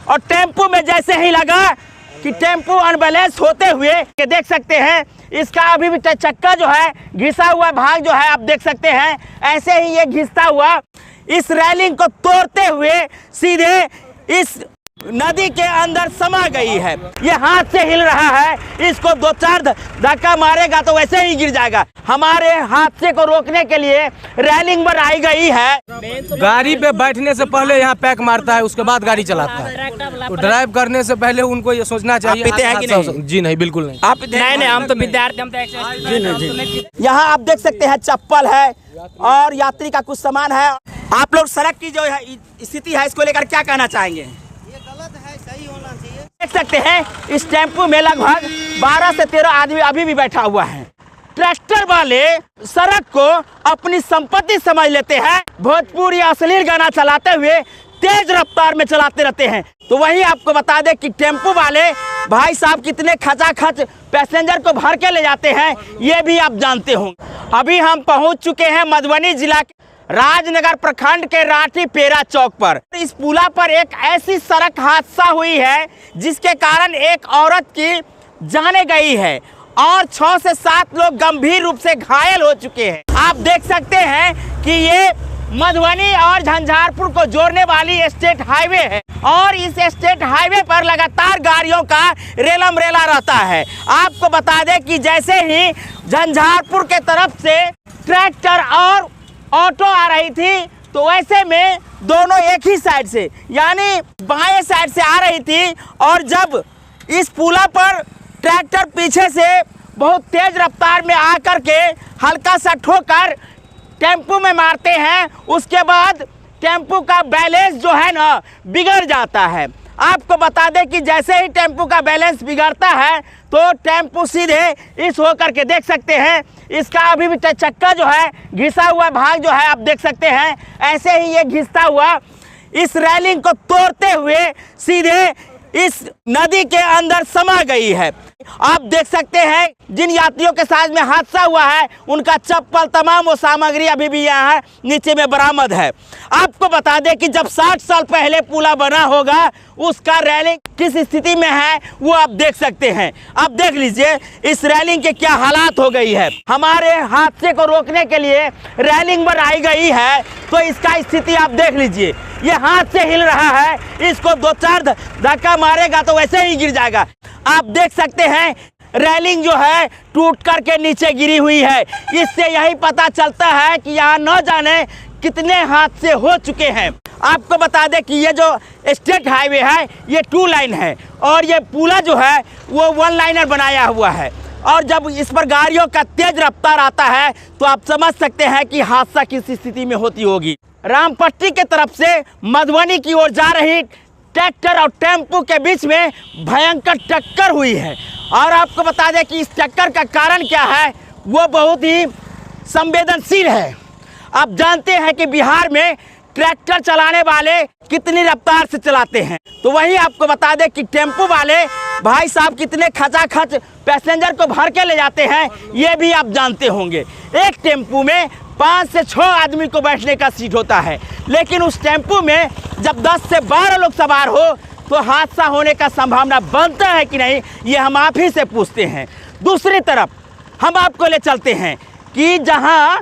और टेम्पू में जैसे ही लगा कि टेम्पू अनबैलेंस होते हुए कि देख सकते हैं इसका अभी भी चक्का जो है घिसा हुआ भाग जो है आप देख सकते हैं, ऐसे ही ये घिसता हुआ इस रेलिंग को तोड़ते हुए सीधे इस नदी के अंदर समा गई है। ये हाथ से हिल रहा है, इसको 2-4 धक्का मारेगा तो वैसे ही गिर जाएगा। हमारे हादसे को रोकने के लिए रेलिंग बनाई गई है। गाड़ी पे बैठने से पहले यहाँ पैक मारता है, उसके बाद गाड़ी चलाता है। तो ड्राइव करने से पहले उनको ये सोचना चाहिए। आप पीते हैं कि नहीं? जी नहीं, बिल्कुल नहीं। आप नहीं, हम तो विद्यार्थी, हम तो यहाँ आप देख सकते हैं चप्पल है और यात्री का कुछ सामान है। आप लोग सड़क की जो स्थिति है इसको लेकर क्या कहना चाहेंगे? देख सकते हैं इस टेम्पू में लगभग 12 से 13 आदमी अभी भी बैठा हुआ है। ट्रैक्टर वाले सड़क को अपनी संपत्ति समझ लेते हैं, भोजपुरी अश्लील गाना चलाते हुए तेज रफ्तार में चलाते रहते हैं। तो वही आपको बता दें कि टेम्पू वाले भाई साहब कितने खचाखच पैसेंजर को भर के ले जाते हैं ये भी आप जानते होंगे। अभी हम पहुंच चुके हैं मधुबनी जिला के राजनगर प्रखंड के राठी पेरा चौक पर। इस पुला पर एक ऐसी सड़क हादसा हुई है जिसके कारण एक औरत की जाने गई है और 6 से 7 लोग गंभीर रूप से घायल हो चुके हैं। आप देख सकते हैं कि ये मधुबनी और झंझारपुर को जोड़ने वाली स्टेट हाईवे है और इस स्टेट हाईवे पर लगातार गाड़ियों का रेलम रेला रहता है। आपको बता दें कि जैसे ही झंझारपुर के तरफ से ट्रैक्टर और ऑटो आ रही थी तो वैसे में दोनों एक ही साइड से यानी बाएं साइड से आ रही थी और जब इस पुला पर ट्रैक्टर पीछे से बहुत तेज रफ्तार में आकर के हल्का सा ठोकर टेम्पू में मारते हैं, उसके बाद टेम्पू का बैलेंस जो है ना बिगड़ जाता है। आपको बता दें कि जैसे ही टेम्पू का बैलेंस बिगड़ता है तो टेम्पू सीधे इस होकर के देख सकते हैं इसका अभी भी चक्का जो है घिसा हुआ भाग जो है आप देख सकते हैं, ऐसे ही ये घिसता हुआ इस रेलिंग को तोड़ते हुए सीधे इस नदी के अंदर समा गई है। आप देख सकते हैं जिन यात्रियों के साथ में हादसा हुआ है उनका चप्पल तमाम वो सामग्री अभी भी यहाँ नीचे में बरामद है। आपको बता दें कि जब 60 साल पहले पुला बना होगा उसका रेलिंग किस स्थिति में है वो आप देख सकते हैं। आप देख लीजिए इस रेलिंग के क्या हालात हो गई है। हमारे हादसे को रोकने के लिए रेलिंग बनाई गई है तो इसका स्थिति आप देख लीजिए, ये हाथ से हिल रहा है, इसको 2-4 धक्का मारेगा तो वैसे ही गिर जाएगा। आप देख सकते हैं रेलिंग जो है टूट करके नीचे गिरी हुई है। इससे यही पता चलता है कि यहाँ न जाने कितने हादसे हो चुके हैं। आपको बता दें कि ये जो स्टेट हाईवे है ये 2 लाइन है और ये पुला जो है वो 1 लाइनर बनाया हुआ है और जब इस पर गाड़ियों का तेज रफ्तार आता है तो आप समझ सकते हैं कि हादसा किस स्थिति में होती होगी। रामपट्टी के तरफ से मधुबनी की ओर जा रही ट्रैक्टर और टेम्पू के बीच में भयंकर टक्कर हुई है और आपको बता दें कि इस टक्कर का कारण क्या है वो बहुत ही संवेदनशील है। आप जानते हैं कि बिहार में ट्रैक्टर चलाने वाले कितनी रफ्तार से चलाते हैं, तो वही आपको बता दें कि टेम्पू वाले भाई साहब कितने खचाखच पैसेंजर को भर के ले जाते हैं ये भी आप जानते होंगे। एक टेम्पू में 5 से 6 आदमी को बैठने का सीट होता है, लेकिन उस टेम्पू में जब 10 से 12 लोग सवार हो तो हादसा होने का संभावना बनता है कि नहीं ये हम आप ही से पूछते हैं। दूसरी तरफ हम आपको ले चलते हैं कि जहां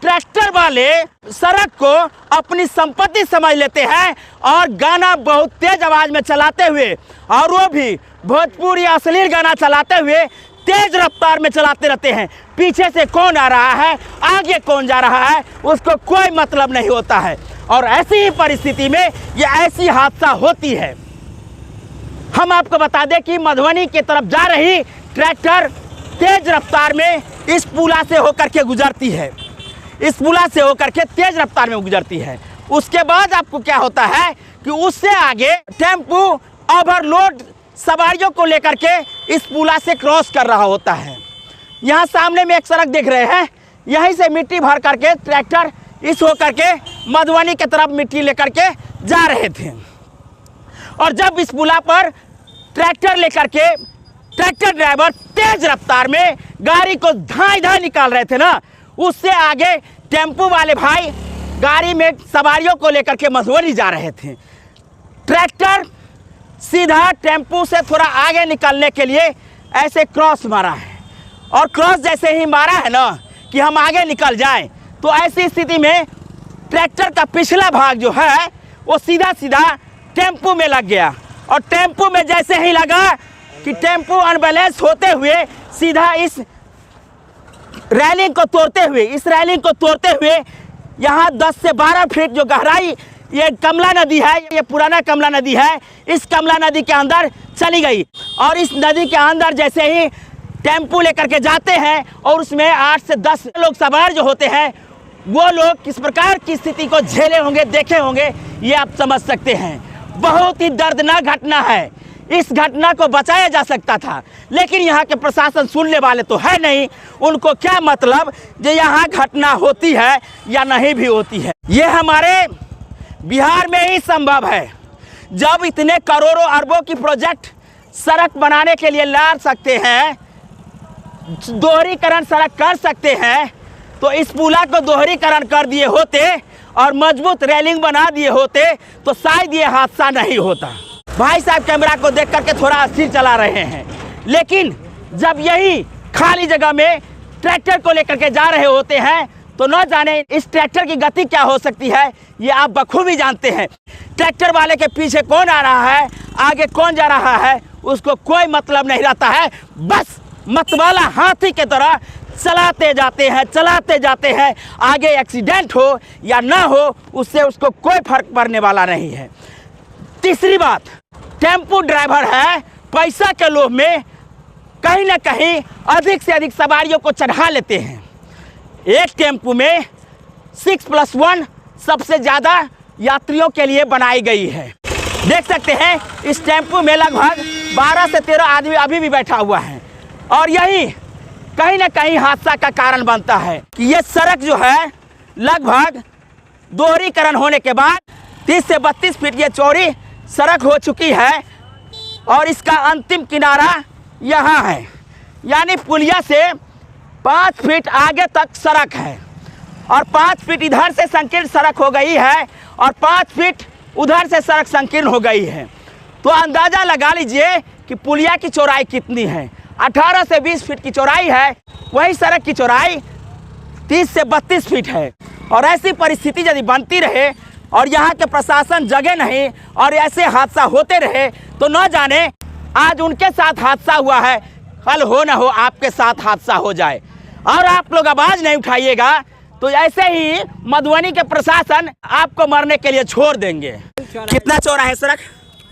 ट्रैक्टर वाले सड़क को अपनी संपत्ति समझ लेते हैं और गाना बहुत तेज आवाज में चलाते हुए और वो भी भोजपुरी अश्लील गाना चलाते हुए तेज रफ्तार में चलाते रहते हैं। पीछे से कौन आ रहा है आगे कौन जा रहा है उसको कोई मतलब नहीं होता है और ऐसी ही परिस्थिति में ये ऐसी हादसा होती है। हम आपको बता दें कि मधुबनी की तरफ जा रही ट्रैक्टर तेज रफ्तार में इस पुला से होकर के गुजरती है, इस पुला से होकर के तेज रफ्तार में गुजरती है। उसके बाद आपको क्या होता है कि उससे आगे टेम्पू ओवरलोड सवारियों को लेकर के इस पुला से क्रॉस कर रहा होता है। यहाँ सामने में एक सड़क देख रहे हैं, यहीं से मिट्टी भर करके ट्रैक्टर इस होकर के मधुबनी की तरफ मिट्टी लेकर के जा रहे थे और जब इस पुला पर ट्रैक्टर लेकर के ट्रैक्टर ड्राइवर तेज रफ्तार में गाड़ी को धाई निकाल रहे थे ना, उससे आगे टेम्पू वाले भाई गाड़ी में सवारियों को लेकर के मधुबनी जा रहे थे। ट्रैक्टर सीधा टेम्पू से थोड़ा आगे निकलने के लिए ऐसे क्रॉस मारा है। और क्रॉस जैसे ही मारा है ना कि हम आगे निकल जाएं, तो ऐसी स्थिति में ट्रैक्टर का पिछला भाग जो है वो सीधा सीधा टेम्पू में लग गया। और टेम्पू में जैसे ही लगा कि टेम्पू अनबैलेंस होते हुए सीधा इस रैलिंग को तोड़ते हुए यहाँ 10 से 12 फीट जो गहराई ये कमला नदी है, ये पुराना कमला नदी है, इस कमला नदी के अंदर चली गई। और इस नदी के अंदर जैसे ही टेम्पू लेकर के जाते हैं और उसमें 8 से 10 लोग सवार जो होते हैं, वो लोग किस प्रकार की स्थिति को झेले होंगे, देखे होंगे, ये आप समझ सकते हैं। बहुत ही दर्दनाक घटना है। इस घटना को बचाया जा सकता था, लेकिन यहाँ के प्रशासन सुनने वाले तो है नहीं। उनको क्या मतलब जो यहाँ घटना होती है या नहीं भी होती है। ये हमारे बिहार में ही संभव है। जब इतने करोड़ों अरबों की प्रोजेक्ट सड़क बनाने के लिए ला सकते हैं, दोहरीकरण सड़क कर सकते हैं, तो इस पुला को दोहरीकरण कर दिए होते और मजबूत रेलिंग बना दिए होते तो शायद ये हादसा नहीं होता। भाई साहब कैमरा को देख करके थोड़ा अस्थिर चला रहे हैं, लेकिन जब यही खाली जगह में ट्रैक्टर को लेकर के जा रहे होते हैं तो न जाने इस ट्रैक्टर की गति क्या हो सकती है, ये आप बखूबी जानते हैं। ट्रैक्टर वाले के पीछे कौन आ रहा है, आगे कौन जा रहा है, उसको कोई मतलब नहीं रहता है। बस मतवाला हाथी के तरह चलाते जाते हैं। आगे एक्सीडेंट हो या ना हो, उससे उसको कोई फर्क पड़ने वाला नहीं है। तीसरी बात, टेम्पू ड्राइवर है, पैसा के लोभ में कहीं ना कहीं अधिक से अधिक सवारियों को चढ़ा लेते हैं। एक टेम्पू में 6+1 सबसे ज़्यादा यात्रियों के लिए बनाई गई है। देख सकते हैं इस टेम्पू में लगभग 12 से 13 आदमी अभी भी बैठा हुआ है। और यही कहीं ना कहीं हादसा का कारण बनता है कि ये सड़क जो है लगभग दोहरीकरण होने के बाद 30 से 32 फीट ये चौड़ी सड़क हो चुकी है और इसका अंतिम किनारा यहाँ है। यानी पुलिया से 5 फीट आगे तक सड़क है और 5 फीट इधर से संकीर्ण सड़क हो गई है और 5 फीट उधर से सड़क संकीर्ण हो गई है। तो अंदाज़ा लगा लीजिए कि पुलिया की चौड़ाई कितनी है। 18 से 20 फीट की चौड़ाई है, वही सड़क की चौड़ाई 30 से 32 फीट है। और ऐसी परिस्थिति यदि बनती रहे और यहाँ के प्रशासन जगे नहीं और ऐसे हादसा होते रहे तो न जाने आज उनके साथ हादसा हुआ है, कल हो न हो आपके साथ हादसा हो जाए। और आप लोग आवाज़ नहीं उठाइएगा तो ऐसे ही मधुबनी के प्रशासन आपको मरने के लिए छोड़ देंगे। कितना चौड़ा है सड़क?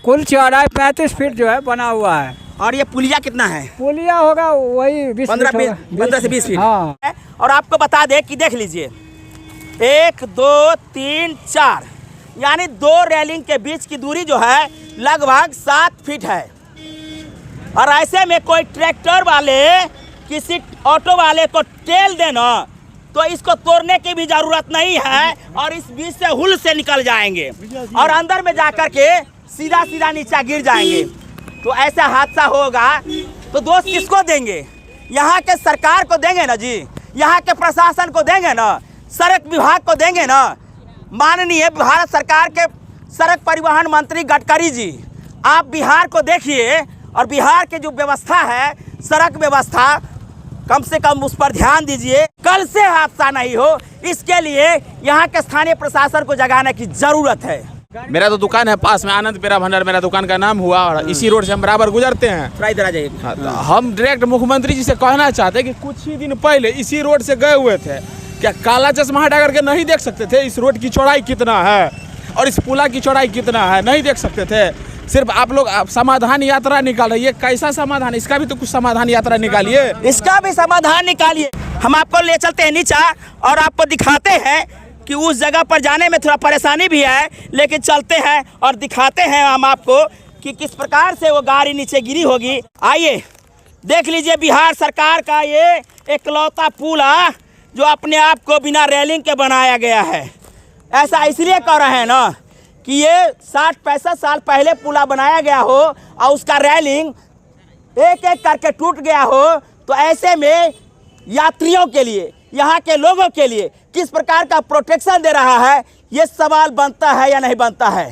कुल चौड़ाई 35 फीट जो है बना हुआ है। और ये पुलिया कितना है? पुलिया होगा वही 15 से 20 फीट। हाँ। और आपको बता दें कि देख लीजिए 1 2 3 4 यानी 2 रेलिंग के बीच की दूरी जो है लगभग 7 फीट है। और ऐसे में कोई ट्रैक्टर वाले किसी ऑटो वाले को टेल देना तो इसको तोड़ने की भी जरूरत नहीं है और इस बीच से हुल से निकल जाएंगे और अंदर में जाकर के सीधा सीधा नीचे गिर जाएंगे। तो ऐसा हादसा होगा तो दोष किसको देंगे? यहाँ के सरकार को देंगे ना जी, यहाँ के प्रशासन को देंगे ना, सड़क विभाग को देंगे ना। माननीय भारत सरकार के सड़क परिवहन मंत्री गडकरी जी, आप बिहार को देखिए और बिहार के जो व्यवस्था है सड़क व्यवस्था, कम से कम उस पर ध्यान दीजिए, कल से हादसा नहीं हो। इसके लिए यहाँ के स्थानीय प्रशासन को जगाने की जरूरत है। मेरा तो दुकान है पास में, आनंद पेड़ा भंडार मेरा दुकान का नाम हुआ और इसी रोड से हम बराबर गुजरते हैं। इधर आ जाइए। हाँ, तो हम डायरेक्ट मुख्यमंत्री जी से कहना चाहते हैं कि कुछ ही दिन पहले इसी रोड से गए हुए थे, क्या काला चश्मा हटा करके नहीं देख सकते थे इस रोड की चौड़ाई कितना है और इस पुला की चौड़ाई कितना है? नहीं देख सकते थे? सिर्फ आप लोग समाधान यात्रा निकाल रही है। कैसा समाधान? इसका भी तो कुछ समाधान यात्रा निकालिए, इसका भी समाधान निकालिए। हम आपको ले चलते हैं नीचा और आपको दिखाते हैं कि उस जगह पर जाने में थोड़ा परेशानी भी है, लेकिन चलते हैं और दिखाते हैं हम आपको कि किस प्रकार से वो गाड़ी नीचे गिरी होगी। आइए देख लीजिए बिहार सरकार का ये एकलौता पुला जो अपने आप को बिना रेलिंग के बनाया गया है। ऐसा इसलिए कर रहे हैं ना कि ये 60-65 साल पहले पुला बनाया गया हो और उसका रेलिंग एक एक करके टूट गया हो, तो ऐसे में यात्रियों के लिए, यहाँ के लोगों के लिए किस प्रकार का प्रोटेक्शन दे रहा है, ये सवाल बनता है या नहीं बनता है।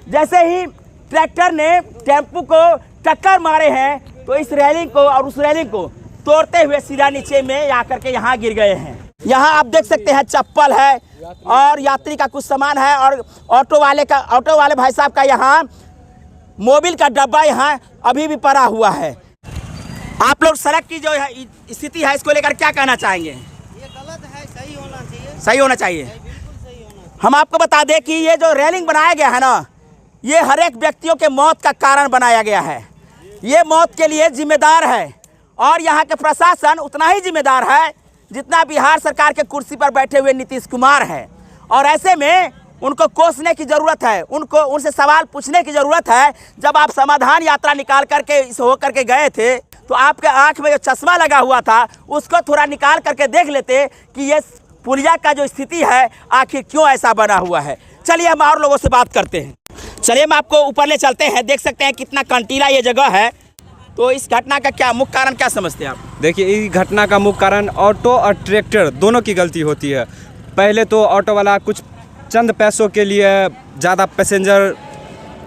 जैसे ही ट्रैक्टर ने टेम्पू को टक्कर मारे हैं तो इस रेलिंग को और उस रेलिंग को तोड़ते हुए सीधा नीचे में आकर के यहाँ गिर गए हैं। यहाँ आप देख सकते हैं चप्पल है और यात्री का कुछ सामान है और ऑटो वाले भाई साहब का यहाँ मोबिल का डब्बा यहाँ अभी भी पड़ा हुआ है। आप लोग सड़क की जो स्थिति है इसको लेकर क्या कहना चाहेंगे? ये गलत है, सही होना चाहिए। सही होना चाहिए। बिल्कुल सही होना चाहिए। हम आपको बता दें कि ये जो रेलिंग बनाया गया है ना, ये हर एक व्यक्तियों के मौत का कारण बनाया गया है। ये मौत के लिए जिम्मेदार है और यहाँ के प्रशासन उतना ही जिम्मेदार है जितना बिहार सरकार के कुर्सी पर बैठे हुए नीतीश कुमार है। और ऐसे में उनको कोसने की ज़रूरत है, उनसे सवाल पूछने की ज़रूरत है। जब आप समाधान यात्रा निकाल करके इस होकर के गए थे तो आपके आँख में जो चश्मा लगा हुआ था उसको थोड़ा निकाल करके देख लेते कि ये पुलिया का जो स्थिति है आखिर क्यों ऐसा बना हुआ है। चलिए हम और लोगों से बात करते हैं। चलिए हम आपको ऊपर ले चलते हैं। देख सकते हैं कितना कंटीला ये जगह है। तो इस घटना का क्या मुख्य कारण क्या समझते हैं आप? देखिए, इस घटना का मुख्य कारण ऑटो और ट्रैक्टर दोनों की गलती होती है। पहले तो ऑटो वाला कुछ चंद पैसों के लिए ज़्यादा पैसेंजर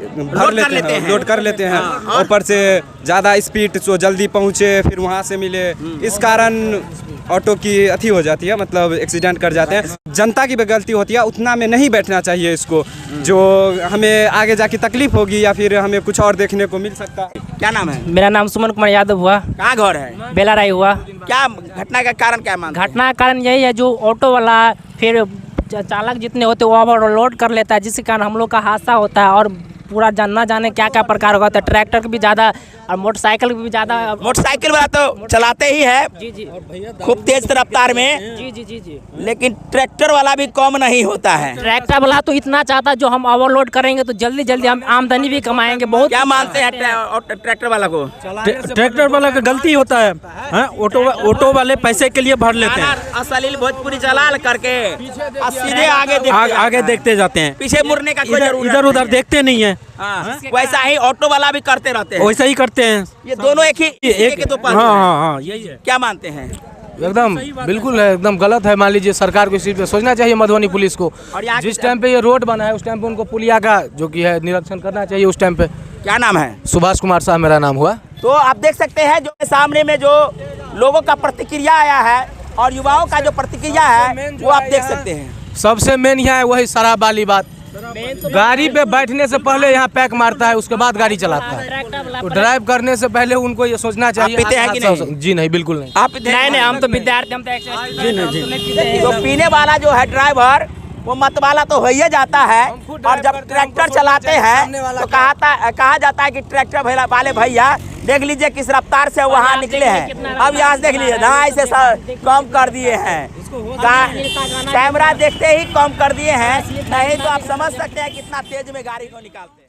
लोड कर लेते हैं। ऊपर से ज़्यादा स्पीड तो जल्दी पहुँचे फिर वहाँ से मिले, इस कारण ऑटो की अथी हो जाती है, मतलब एक्सीडेंट कर जाते हैं। जनता की भी गलती होती है, उतना में नहीं बैठना चाहिए इसको, जो हमें आगे जाके तकलीफ होगी या फिर हमें कुछ और देखने को मिल सकता है। क्या नाम है? मेरा नाम सुमन कुमार यादव हुआ। कहाँ घर है? बेलाराई हुआ। क्या घटना का कारण क्या मानते हैं? घटना का कारण यही है, जो ऑटो वाला फिर चालक जितने होते वो ओवरलोड कर लेता है, जिसके कारण हम लोग का हादसा होता है। और पूरा जानना जाने क्या क्या प्रकार होता है। ट्रैक्टर की भी ज़्यादा और मोटरसाइकिल भी ज़्यादा। मोटरसाइकिल वाला तो चलाते ही है जी जी खूब तेज रफ्तार में, जी जी जी जी। लेकिन ट्रैक्टर वाला भी कम नहीं होता है। ट्रैक्टर वाला तो इतना चाहता है जो हम ओवरलोड करेंगे तो जल्दी जल्दी हम आमदनी भी कमाएंगे। बहुत क्या मानते हैं ट्रैक्टर वाला को? ट्रैक्टर वाला का गलती होता है, ऑटो वाले पैसे के लिए भर लेते हैं, असलील भोजपुरी जलाल करके और सीधे आगे देखते जाते हैं, पीछे मुड़ने का कोई जरूरत इधर उधर देखते नहीं है। हाँ, वैसा ही ऑटो वाला भी करते रहते हैं। वैसा ही करते हैं। ये दोनों एक के दो पहलू हैं। हाँ, यही है। क्या मानते हैं? एकदम बिल्कुल है, एकदम गलत है। मान लीजिए सरकार को इस चीज़ पे सोचना चाहिए, मधुबनी पुलिस को। और यहाँ जिस टाइम पे ये रोड बना है उस टाइम पे उनको पुलिया का जो कि है निरीक्षण करना चाहिए उस टाइम पे। क्या नाम है? सुभाष कुमार साहब मेरा नाम हुआ। तो आप देख सकते हैं जो सामने में जो लोगों का प्रतिक्रिया आया है और युवाओं का जो प्रतिक्रिया है वो आप देख सकते हैं। सबसे मेन यहाँ है वही शराब वाली बात। गाड़ी पे बैठने से पहले यहाँ पैक मारता है, उसके बाद गाड़ी चलाता है। तो ड्राइव करने से पहले उनको ये सोचना चाहिए। आप पीते हैं कि नहीं? जी नहीं, बिल्कुल नहीं। आप नहीं, हम तो विद्यार्थी, हम तो एक्सरसाइज। तो पीने वाला जो है ड्राइवर वो मत वाला तो हो ही जाता है। और जब ट्रैक्टर चलाते हैं तो कहा जाता है कि ट्रैक्टर वाले भैया देख लीजिए किस रफ्तार से वहाँ निकले हैं। अब यहाँ से देख लीजिए ना, इसे कम कर दिए हैं, कैमरा देखते ही कम कर दिए हैं। नहीं तो आप समझ सकते हैं कितना तेज में गाड़ी को निकालते हैं।